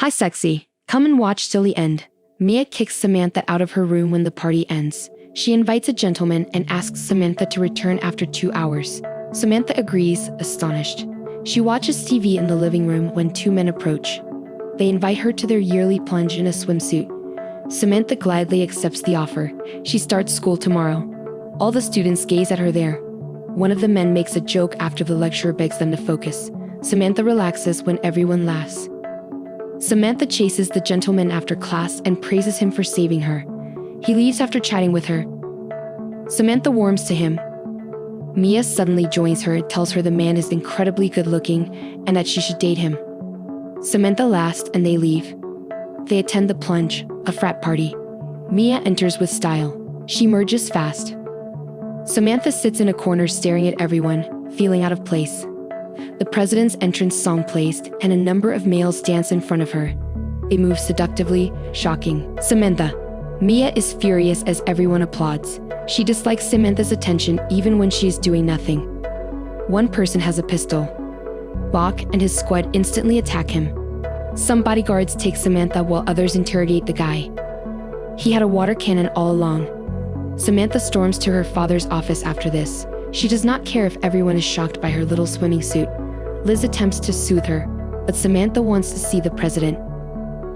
Hi sexy, come and watch till the end. Mia kicks Samantha out of her room when the party ends. She invites a gentleman and asks Samantha to return after 2 hours. Samantha agrees, astonished. She watches TV in the living room when two men approach. They invite her to their yearly plunge in a swimsuit. Samantha gladly accepts the offer. She starts school tomorrow. All the students gaze at her there. One of the men makes a joke after the lecturer begs them to focus. Samantha relaxes when everyone laughs. Samantha chases the gentleman after class and praises him for saving her. He leaves after chatting with her. Samantha warms to him. Mia suddenly joins her and tells her the man is incredibly good-looking and that she should date him. Samantha laughs and they leave. They attend the plunge, a frat party. Mia enters with style. She merges fast. Samantha sits in a corner staring at everyone, feeling out of place. The president's entrance song plays, and a number of males dance in front of her. They move seductively, shocking Samantha. Mia is furious as everyone applauds. She dislikes Samantha's attention even when she is doing nothing. One person has a pistol. Bach and his squad instantly attack him. Some bodyguards take Samantha while others interrogate the guy. He had a water cannon all along. Samantha storms to her father's office after this. She does not care if everyone is shocked by her little swimming suit. Liz attempts to soothe her, but Samantha wants to see the president.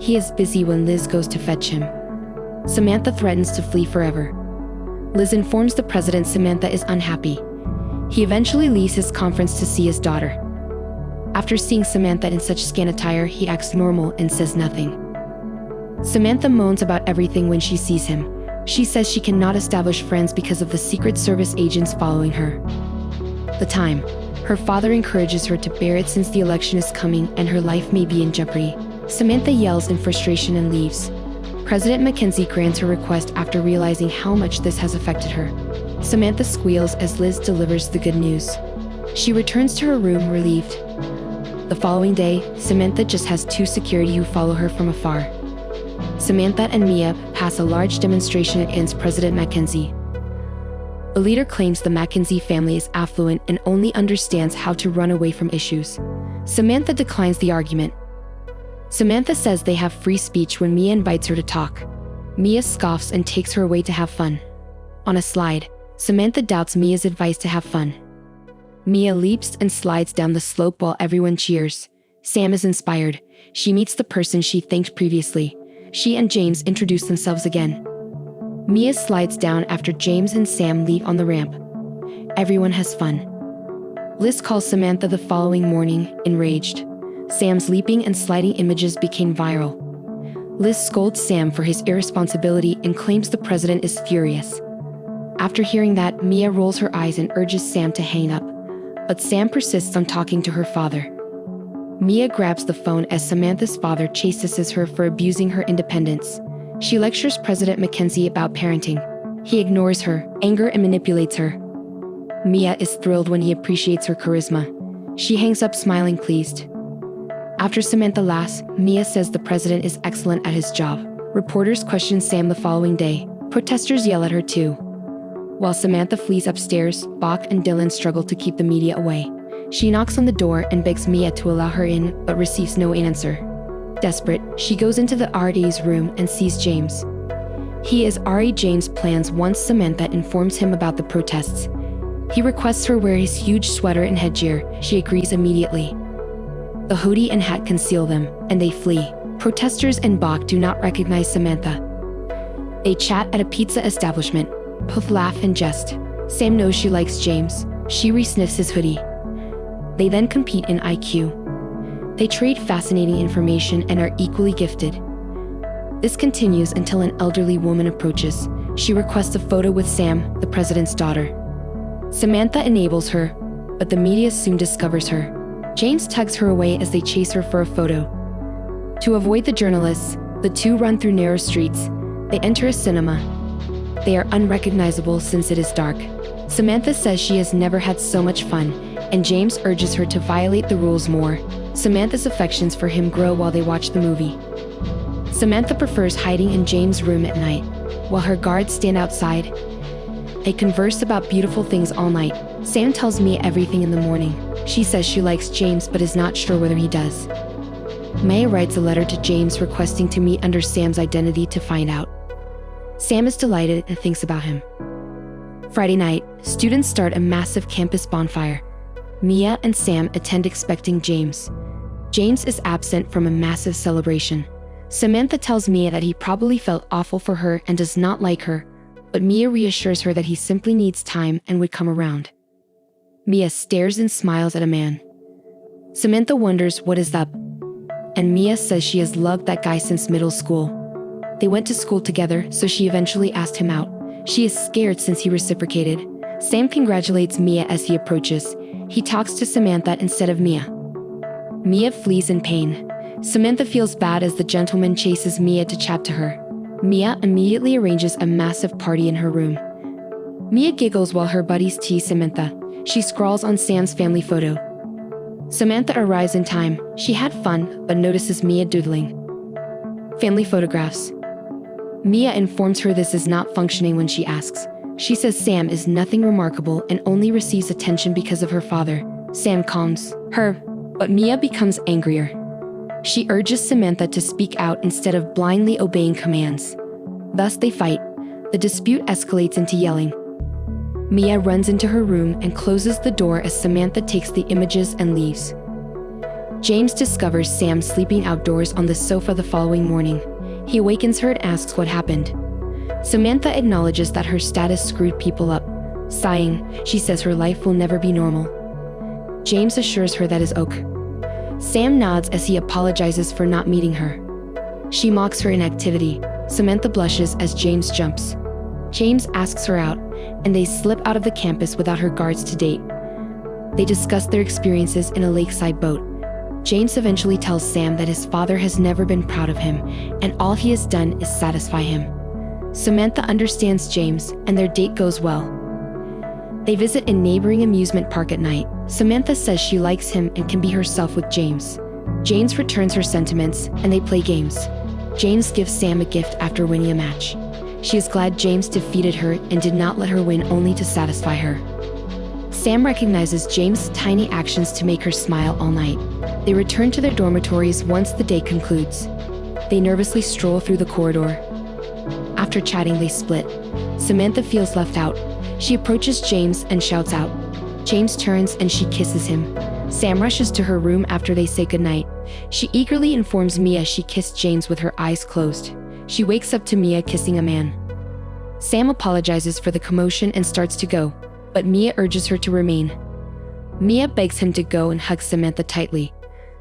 He is busy when Liz goes to fetch him. Samantha threatens to flee forever. Liz informs the president Samantha is unhappy. He eventually leaves his conference to see his daughter. After seeing Samantha in such scant attire, he acts normal and says nothing. Samantha moans about everything when she sees him. She says she cannot establish friends because of the Secret Service agents following her. The time. Her father encourages her to bear it since the election is coming and her life may be in jeopardy. Samantha yells in frustration and leaves. President Mackenzie grants her request after realizing how much this has affected her. Samantha squeals as Liz delivers the good news. She returns to her room relieved. The following day, Samantha just has two security who follow her from afar. Samantha and Mia pass a large demonstration against President Mackenzie. The leader claims the Mackenzie family is affluent and only understands how to run away from issues. Samantha declines the argument. Samantha says they have free speech when Mia invites her to talk. Mia scoffs and takes her away to have fun. On a slide, Samantha doubts Mia's advice to have fun. Mia leaps and slides down the slope while everyone cheers. Sam is inspired. She meets the person she thanked previously. She and James introduce themselves again. Mia slides down after James and Sam leave on the ramp. Everyone has fun. Liz calls Samantha the following morning, enraged. Sam's leaping and sliding images became viral. Liz scolds Sam for his irresponsibility and claims the president is furious. After hearing that, Mia rolls her eyes and urges Sam to hang up. But Sam persists on talking to her father. Mia grabs the phone as Samantha's father chastises her for abusing her independence. She lectures President Mackenzie about parenting. He ignores her, anger and manipulates her. Mia is thrilled when he appreciates her charisma. She hangs up smiling pleased. After Samantha laughs, Mia says the president is excellent at his job. Reporters question Sam the following day. Protesters yell at her too. While Samantha flees upstairs, Bach and Dylan struggle to keep the media away. She knocks on the door and begs Mia to allow her in, but receives no answer. Desperate, she goes into the RA's room and sees James. He is RA James' plans once Samantha informs him about the protests. He requests her wear his huge sweater and headgear. She agrees immediately. The hoodie and hat conceal them, and they flee. Protesters and Bach do not recognize Samantha. They chat at a pizza establishment. Puff laugh and jest. Sam knows she likes James. She re-sniffs his hoodie. They then compete in IQ. They trade fascinating information and are equally gifted. This continues until an elderly woman approaches. She requests a photo with Sam, the president's daughter. Samantha enables her, but the media soon discovers her. James tugs her away as they chase her for a photo. To avoid the journalists, the two run through narrow streets. They enter a cinema. They are unrecognizable since it is dark. Samantha says she has never had so much fun, and James urges her to violate the rules more. Samantha's affections for him grow while they watch the movie. Samantha prefers hiding in James' room at night, while her guards stand outside. They converse about beautiful things all night. Sam tells Mia everything in the morning. She says she likes James but is not sure whether he does. Maya writes a letter to James requesting to meet under Sam's identity to find out. Sam is delighted and thinks about him. Friday night, students start a massive campus bonfire. Mia and Sam attend expecting James. James is absent from a massive celebration. Samantha tells Mia that he probably felt awful for her and does not like her, but Mia reassures her that he simply needs time and would come around. Mia stares and smiles at a man. Samantha wonders what is up, and Mia says she has loved that guy since middle school. They went to school together, so she eventually asked him out. She is scared since he reciprocated. Sam congratulates Mia as he approaches. He talks to Samantha instead of Mia. Mia flees in pain. Samantha feels bad as the gentleman chases Mia to chat to her. Mia immediately arranges a massive party in her room. Mia giggles while her buddies tease Samantha. She scrawls on Sam's family photo. Samantha arrives in time. She had fun, but notices Mia doodling. Family photographs. Mia informs her this is not functioning when she asks. She says Sam is nothing remarkable and only receives attention because of her father. Sam calms her, but Mia becomes angrier. She urges Samantha to speak out instead of blindly obeying commands. Thus they fight. The dispute escalates into yelling. Mia runs into her room and closes the door as Samantha takes the images and leaves. James discovers Sam sleeping outdoors on the sofa the following morning. He awakens her and asks what happened. Samantha acknowledges that her status screwed people up. Sighing, she says her life will never be normal. James assures her that is okay. Sam nods as he apologizes for not meeting her. She mocks her inactivity. Samantha blushes as James jumps. James asks her out, and they slip out of the campus without her guards to date. They discuss their experiences in a lakeside boat. James eventually tells Sam that his father has never been proud of him, and all he has done is satisfy him. Samantha understands James, and their date goes well. They visit a neighboring amusement park at night. Samantha says she likes him and can be herself with James. James returns her sentiments, and they play games. James gives Sam a gift after winning a match. She is glad James defeated her and did not let her win only to satisfy her. Sam recognizes James' tiny actions to make her smile all night. They return to their dormitories once the day concludes. They nervously stroll through the corridor. After chatting, they split. Samantha feels left out. She approaches James and shouts out. James turns and she kisses him. Sam rushes to her room after they say goodnight. She eagerly informs Mia she kissed James with her eyes closed. She wakes up to Mia kissing a man. Sam apologizes for the commotion and starts to go, but Mia urges her to remain. Mia begs him to go and hugs Samantha tightly.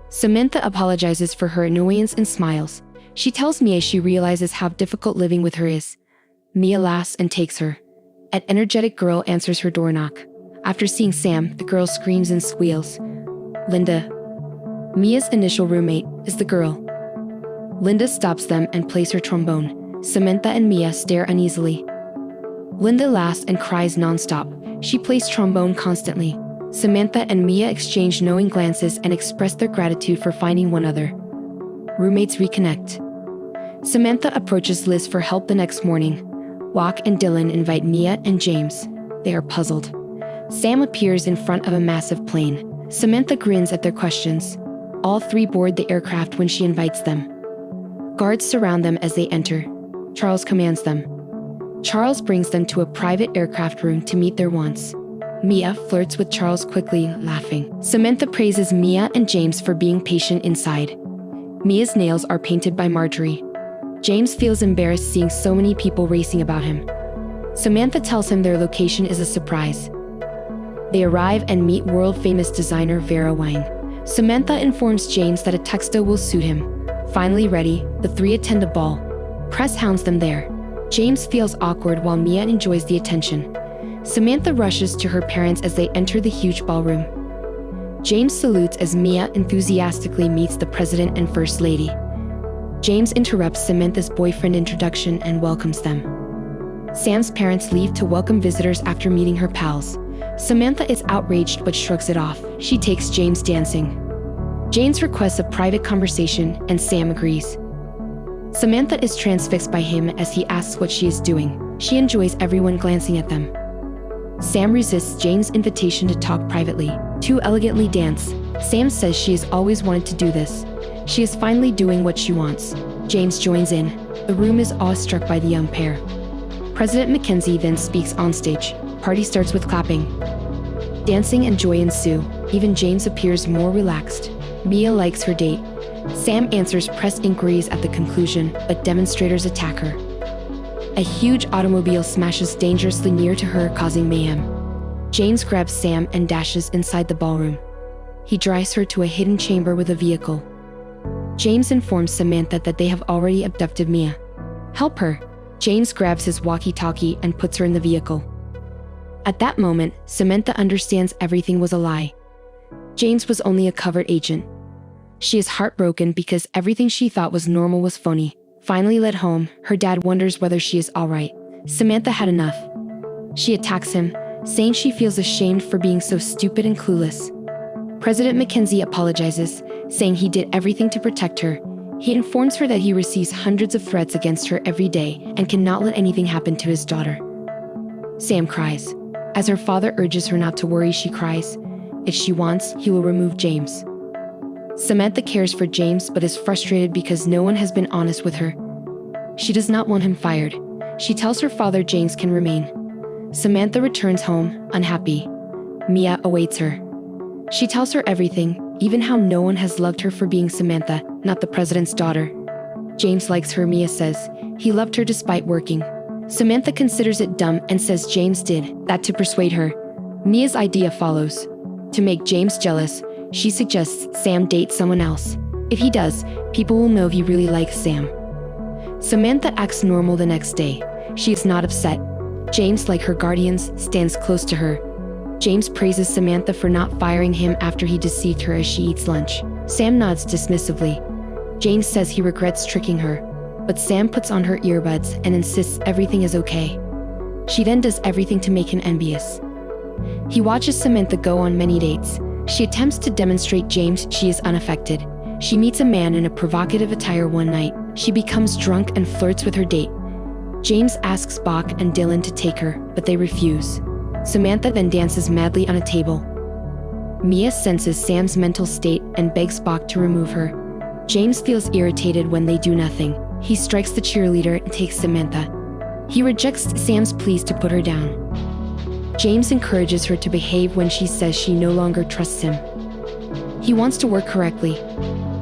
Samantha apologizes for her annoyance and smiles. She tells Mia she realizes how difficult living with her is. Mia laughs and takes her. An energetic girl answers her door knock. After seeing Sam, the girl screams and squeals. Linda, Mia's initial roommate, is the girl. Linda stops them and plays her trombone. Samantha and Mia stare uneasily. Linda laughs and cries nonstop. She plays trombone constantly. Samantha and Mia exchange knowing glances and express their gratitude for finding one another. Roommates reconnect. Samantha approaches Liz for help the next morning. Locke and Dylan invite Mia and James. They are puzzled. Sam appears in front of a massive plane. Samantha grins at their questions. All three board the aircraft when she invites them. Guards surround them as they enter. Charles commands them. Charles brings them to a private aircraft room to meet their wants. Mia flirts with Charles quickly, laughing. Samantha praises Mia and James for being patient inside. Mia's nails are painted by Marjorie. James feels embarrassed seeing so many people racing about him. Samantha tells him their location is a surprise. They arrive and meet world-famous designer Vera Wang. Samantha informs James that a tuxedo will suit him. Finally ready, the three attend a ball. Press hounds them there. James feels awkward while Mia enjoys the attention. Samantha rushes to her parents as they enter the huge ballroom. James salutes as Mia enthusiastically meets the president and first lady. James interrupts Samantha's boyfriend introduction and welcomes them. Sam's parents leave to welcome visitors after meeting her pals. Samantha is outraged but shrugs it off. She takes James dancing. James requests a private conversation and Sam agrees. Samantha is transfixed by him as he asks what she is doing. She enjoys everyone glancing at them. Sam resists James' invitation to talk privately. Two elegantly dance. Sam says she has always wanted to do this. She is finally doing what she wants. James joins in. The room is awestruck by the young pair. President Mackenzie then speaks onstage. Party starts with clapping. Dancing and joy ensue. Even James appears more relaxed. Mia likes her date. Sam answers press inquiries at the conclusion, but demonstrators attack her. A huge automobile smashes dangerously near to her, causing mayhem. James grabs Sam and dashes inside the ballroom. He drives her to a hidden chamber with a vehicle. James informs Samantha that they have already abducted Mia. Help her. James grabs his walkie-talkie and puts her in the vehicle. At that moment, Samantha understands everything was a lie. James was only a covert agent. She is heartbroken because everything she thought was normal was phony. Finally led home, her dad wonders whether she is alright. Samantha had enough. She attacks him, saying she feels ashamed for being so stupid and clueless. President Mackenzie apologizes, saying he did everything to protect her. He informs her that he receives hundreds of threats against her every day and cannot let anything happen to his daughter. Sam cries. As her father urges her not to worry, she cries. If she wants, he will remove James. Samantha cares for James but is frustrated because no one has been honest with her. She does not want him fired. She tells her father James can remain. Samantha returns home, unhappy. Mia awaits her. She tells her everything, even how no one has loved her for being Samantha, not the president's daughter. James likes her, Mia says. He loved her despite working. Samantha considers it dumb and says James did that to persuade her. Mia's idea follows. To make James jealous, she suggests Sam date someone else. If he does, people will know he really likes Sam. Samantha acts normal the next day. She is not upset. James, like her guardians, stands close to her. James praises Samantha for not firing him after he deceived her as she eats lunch. Sam nods dismissively. James says he regrets tricking her, but Sam puts on her earbuds and insists everything is okay. She then does everything to make him envious. He watches Samantha go on many dates. She attempts to demonstrate James she is unaffected. She meets a man in a provocative attire one night. She becomes drunk and flirts with her date. James asks Bach and Dylan to take her, but they refuse. Samantha then dances madly on a table. Mia senses Sam's mental state and begs Bach to remove her. James feels irritated when they do nothing. He strikes the cheerleader and takes Samantha. He rejects Sam's pleas to put her down. James encourages her to behave when she says she no longer trusts him. He wants to work correctly.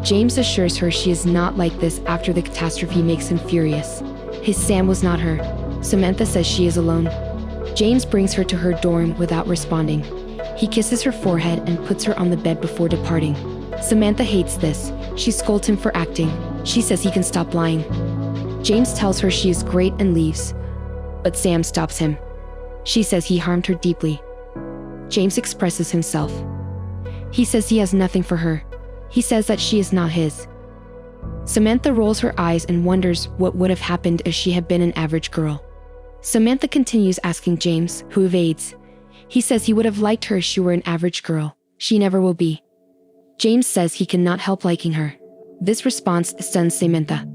James assures her she is not like this after the catastrophe makes him furious. His Sam was not her. Samantha says she is alone. James brings her to her dorm without responding. He kisses her forehead and puts her on the bed before departing. Samantha hates this. She scolds him for acting. She says he can stop lying. James tells her she is great and leaves, but Sam stops him. She says he harmed her deeply. James expresses himself. He says he has nothing for her. He says that she is not his. Samantha rolls her eyes and wonders what would have happened if she had been an average girl. Samantha continues asking James, who evades. He says he would have liked her if she were an average girl. She never will be. James says he cannot help liking her. This response stuns Samantha.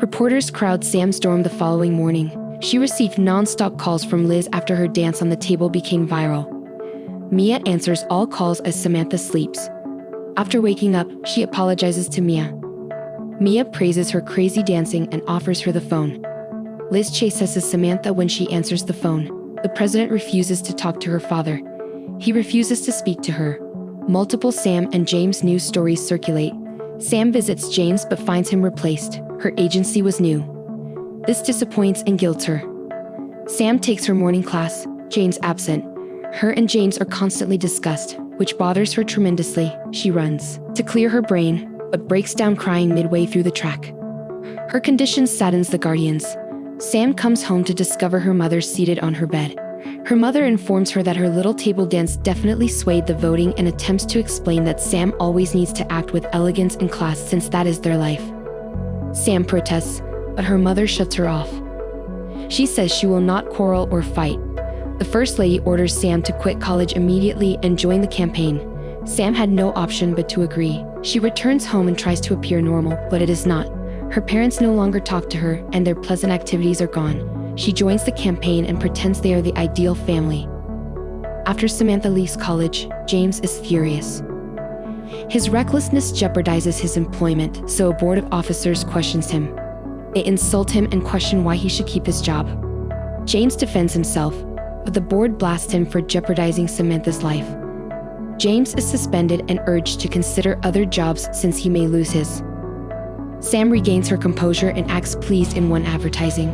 Reporters crowd Sam's dorm the following morning. She received non-stop calls from Liz after her dance on the table became viral. Mia answers all calls as Samantha sleeps. After waking up, she apologizes to Mia. Mia praises her crazy dancing and offers her the phone. Liz chases Samantha when she answers the phone. The president refuses to talk to her father. He refuses to speak to her. Multiple Sam and James news stories circulate. Sam visits James but finds him replaced. Her agency was new. This disappoints and guilts her. Sam takes her morning class, James absent. Her and James are constantly discussed, which bothers her tremendously. She runs to clear her brain, but breaks down crying midway through the track. Her condition saddens the guardians. Sam comes home to discover her mother seated on her bed. Her mother informs her that her little table dance definitely swayed the voting and attempts to explain that Sam always needs to act with elegance and class since that is their life. Sam protests, but her mother shuts her off. She says she will not quarrel or fight. The First Lady orders Sam to quit college immediately and join the campaign. Sam had no option but to agree. She returns home and tries to appear normal, but it is not. Her parents no longer talk to her, and their pleasant activities are gone. She joins the campaign and pretends they are the ideal family. After Samantha leaves college, James is furious. His recklessness jeopardizes his employment, so a board of officers questions him. They insult him and question why he should keep his job. James defends himself, but the board blasts him for jeopardizing Samantha's life. James is suspended and urged to consider other jobs since he may lose his. Sam regains her composure and acts pleased in one advertising.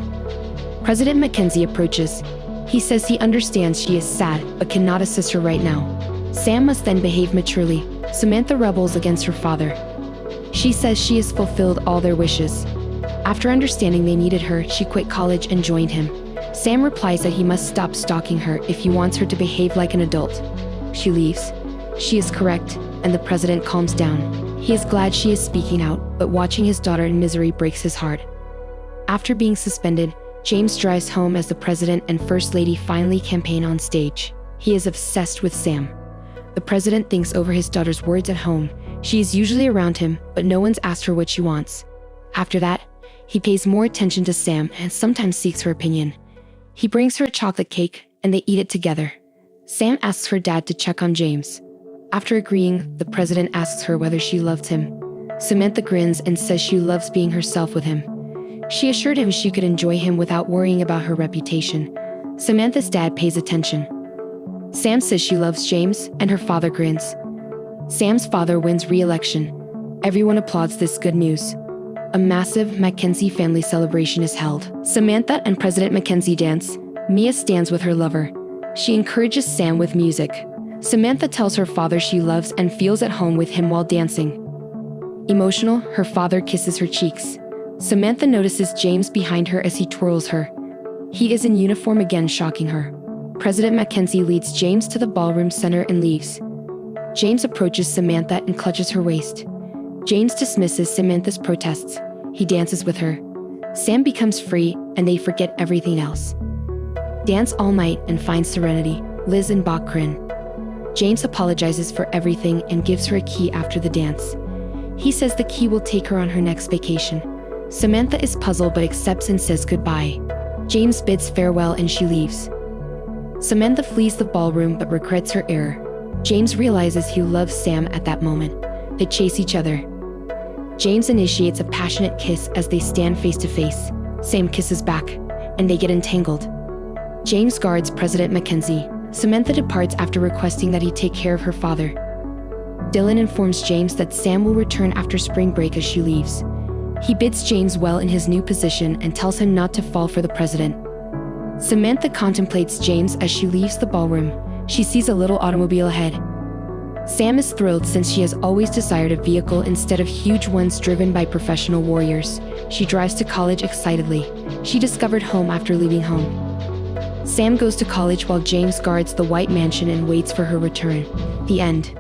President Mackenzie approaches. He says he understands she is sad but cannot assist her right now. Sam must then behave maturely. Samantha rebels against her father. She says she has fulfilled all their wishes. After understanding they needed her, she quit college and joined him. Sam replies that he must stop stalking her if he wants her to behave like an adult. She leaves. She is correct, and the president calms down. He is glad she is speaking out, but watching his daughter in misery breaks his heart. After being suspended, James drives home as the president and first lady finally campaign on stage. He is obsessed with Sam. The president thinks over his daughter's words at home. She is usually around him, but no one's asked her what she wants. After that, he pays more attention to Sam and sometimes seeks her opinion. He brings her a chocolate cake, and they eat it together. Sam asks her dad to check on James. After agreeing, the president asks her whether she loved him. Samantha grins and says she loves being herself with him. She assured him she could enjoy him without worrying about her reputation. Samantha's dad pays attention. Sam says she loves James, and her father grins. Sam's father wins re-election. Everyone applauds this good news. A massive Mackenzie family celebration is held. Samantha and President Mackenzie dance. Mia stands with her lover. She encourages Sam with music. Samantha tells her father she loves and feels at home with him while dancing. Emotional, her father kisses her cheeks. Samantha notices James behind her as he twirls her. He is in uniform again, shocking her. President Mackenzie leads James to the ballroom center and leaves. James approaches Samantha and clutches her waist. James dismisses Samantha's protests. He dances with her. Sam becomes free, and they forget everything else. Dance all night and find serenity. Liz and Bach grin. James apologizes for everything and gives her a key after the dance. He says the key will take her on her next vacation. Samantha is puzzled but accepts and says goodbye. James bids farewell and she leaves. Samantha flees the ballroom but regrets her error. James realizes he loves Sam at that moment. They chase each other. James initiates a passionate kiss as they stand face to face. Sam kisses back, and they get entangled. James guards President Mackenzie. Samantha departs after requesting that he take care of her father. Dylan informs James that Sam will return after spring break as she leaves. He bids James well in his new position and tells him not to fall for the president. Samantha contemplates James as she leaves the ballroom. She sees a little automobile ahead. Sam is thrilled since she has always desired a vehicle instead of huge ones driven by professional warriors. She drives to college excitedly. She discovered home after leaving home. Sam goes to college while James guards the white mansion and waits for her return. The end.